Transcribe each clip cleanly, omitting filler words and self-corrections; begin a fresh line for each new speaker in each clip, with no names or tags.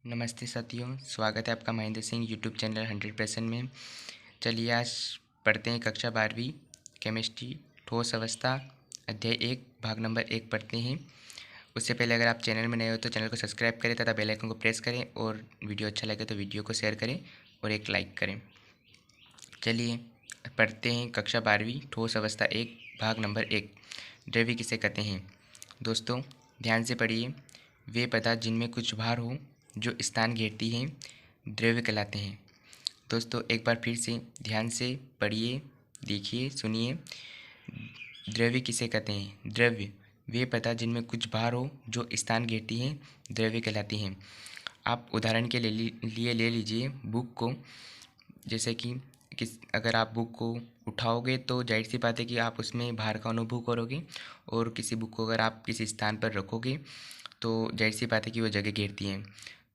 नमस्ते साथियों, स्वागत है आपका महेंद्र सिंह यूट्यूब चैनल 100% में। चलिए आज पढ़ते हैं कक्षा 12वीं केमिस्ट्री ठोस अवस्था अध्याय 1 भाग नंबर 1 पढ़ते हैं। उससे पहले अगर आप चैनल में नए हो तो चैनल को सब्सक्राइब करें तथा बेल आइकन को प्रेस करें और वीडियो अच्छा लगे तो वीडियो को शेयर करें और एक लाइक करें। चलिए पढ़ते हैं कक्षा 12वीं ठोस अवस्था 1 भाग नंबर 1 द्रव्य किसे कहते हैं। दोस्तों ध्यान से पढ़िए। वे पदार्थ जिनमें कुछ भार हो जो स्थान घेरती हैं द्रव्य कहलाते हैं। दोस्तों एक बार फिर से ध्यान से पढ़िए, देखिए, सुनिए। द्रव्य किसे कहते हैं। द्रव्य वे पदार्थ जिनमें कुछ भार हो जो स्थान घेरती हैं द्रव्य कहलाती हैं। आप उदाहरण के लिए ले लीजिए बुक को। जैसे कि अगर आप बुक को उठाओगे तो जाहिर सी बात है कि आप उसमें भार का अनुभव करोगे, और किसी बुक को अगर आप किसी स्थान पर रखोगे तो जाहिर सी बात है कि वो जगह घेरती हैं।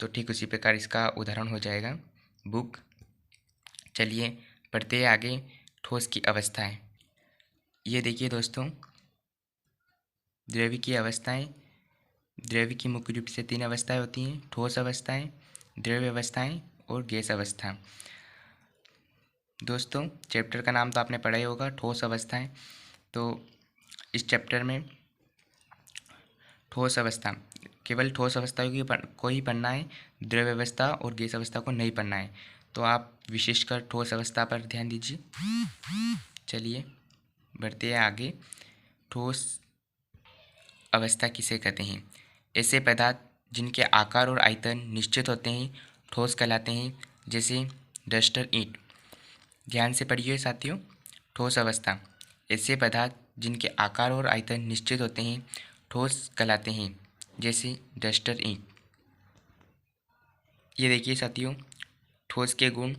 तो ठीक उसी प्रकार इसका उदाहरण हो जाएगा बुक। चलिए पढ़ते हैं आगे। ठोस की अवस्थाएं। ये देखिए दोस्तों, द्रव्य की अवस्थाएं। द्रव्य की मुख्य रूप से 3 अवस्थाएं होती हैं: ठोस अवस्थाएं, द्रव्य अवस्थाएं और गैस अवस्था। दोस्तों चैप्टर का नाम तो आपने पढ़ा ही होगा, ठोस अवस्थाएं। तो इस चैप्टर में ठोस अवस्था, केवल ठोस अवस्था को ही पढ़ना है, द्रव्य अवस्था और गैस अवस्था को नहीं पढ़ना है। तो आप विशेषकर ठोस अवस्था पर ध्यान दीजिए। चलिए बढ़ते हैं आगे। ठोस अवस्था किसे कहते हैं। ऐसे पदार्थ जिनके आकार और आयतन निश्चित होते हैं ठोस कहलाते हैं, जैसे डस्टर ईंट। ध्यान से पढ़िए साथियों। ठोस अवस्था ऐसे पदार्थ जिनके आकार और आयतन निश्चित होते हैं ठोस कहलाते हैं, जैसे डस्टर ईंट। ये देखिए साथियों, ठोस के गुण।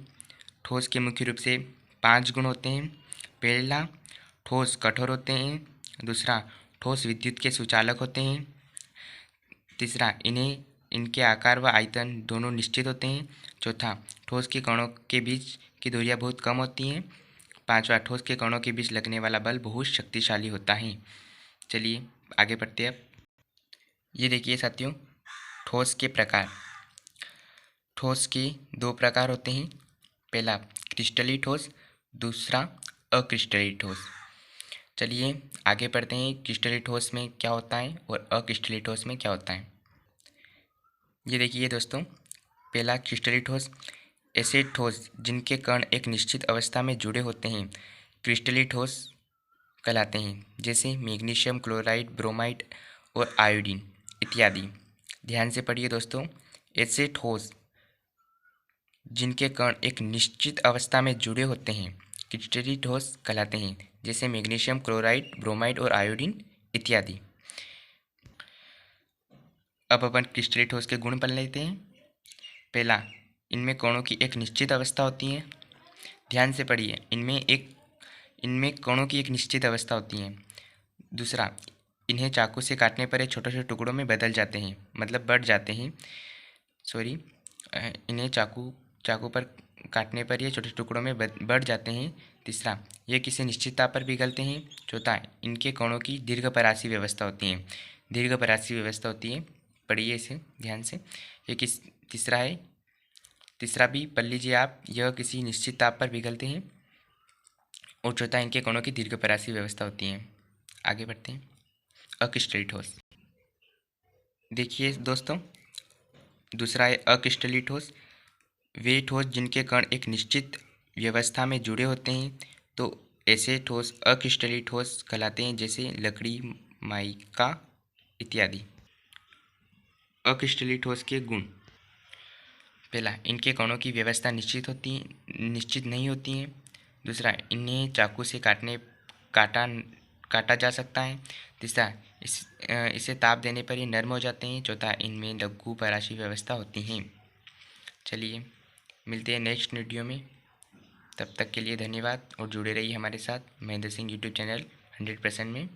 ठोस के मुख्य रूप से 5 गुण होते हैं। पहला, ठोस कठोर होते हैं। दूसरा, ठोस विद्युत के सुचालक होते हैं। तीसरा, इनके आकार व आयतन दोनों निश्चित होते हैं। चौथा, ठोस के कणों के बीच की दूरियां बहुत कम होती हैं। पांचवा, ठोस के कणों के बीच लगने वाला बल बहुत शक्तिशाली होता है। चलिए आगे बढ़ते हैं अब। ये देखिए साथियों, ठोस के प्रकार। ठोस के 2 प्रकार होते हैं। पहला क्रिस्टलीय ठोस, दूसरा अक्रिस्टलीय ठोस। चलिए आगे बढ़ते हैं, क्रिस्टलीय ठोस में क्या होता है और अक्रिस्टलीय ठोस में क्या होता है। ये देखिए दोस्तों, पहला क्रिस्टलीय ठोस। ऐसे ठोस जिनके कण एक निश्चित अवस्था में जुड़े होते हैं क्रिस्टलीय ठोस कहलाते हैं, जैसे मैग्नीशियम क्लोराइड, ब्रोमाइड और आयोडीन इत्यादि। ध्यान से पढ़िए दोस्तों। ऐसे ठोस जिनके कण एक निश्चित अवस्था में जुड़े होते हैं क्रिस्टलीय ठोस कहलाते हैं, जैसे मैग्नीशियम क्लोराइड, ब्रोमाइड और आयोडीन इत्यादि। अब अपन क्रिस्टलीय ठोस के गुण पढ़ लेते हैं। पहला, इनमें कणों की एक निश्चित अवस्था होती है। ध्यान से पढ़िए, इनमें कणों की एक निश्चित अवस्था होती है। दूसरा, इन्हें चाकू से काटने पर ये छोटे छोटे टुकड़ों में बदल जाते हैं, मतलब बढ़ जाते हैं। सॉरी, इन्हें चाकू पर काटने पर ये छोटे टुकड़ों में बढ़ जाते हैं। तीसरा, ये किसी निश्चित ताप पर पिघलते हैं। चौथा, इनके कणों की दीर्घपरासी व्यवस्था होती है। दीर्घपरासी व्यवस्था होती है, पढ़िए इसे ध्यान से। ये किस तीसरा है, तीसरा भी पढ़ लीजिए आप। यह किसी निश्चित ताप पर पिघलते हैं। और चौथा, इनके कणों की दीर्घपरासी व्यवस्था होती है। आगे बढ़ते हैं, अक्रिस्टलीय ठोस। देखिए दोस्तों, दूसरा है अक्रिस्टलीय ठोस। वे ठोस जिनके कण एक निश्चित व्यवस्था में जुड़े होते हैं, तो ऐसे ठोस अक्रिस्टलीय ठोस कहलाते हैं, जैसे लकड़ी, माइका इत्यादि। अक्रिस्टलीय ठोस के गुण। पहला, इनके कणों की व्यवस्था निश्चित नहीं होती है। दूसरा, इन्हें चाकू से काटा जा सकता है। तीसरा, इसे ताप देने पर ये नर्म हो जाते हैं। चौथा, इनमें लघु पराशी व्यवस्था होती हैं। चलिए मिलते हैं नेक्स्ट वीडियो में। तब तक के लिए धन्यवाद और जुड़े रहिए हमारे साथ महेंद्र सिंह यूट्यूब चैनल 100% में।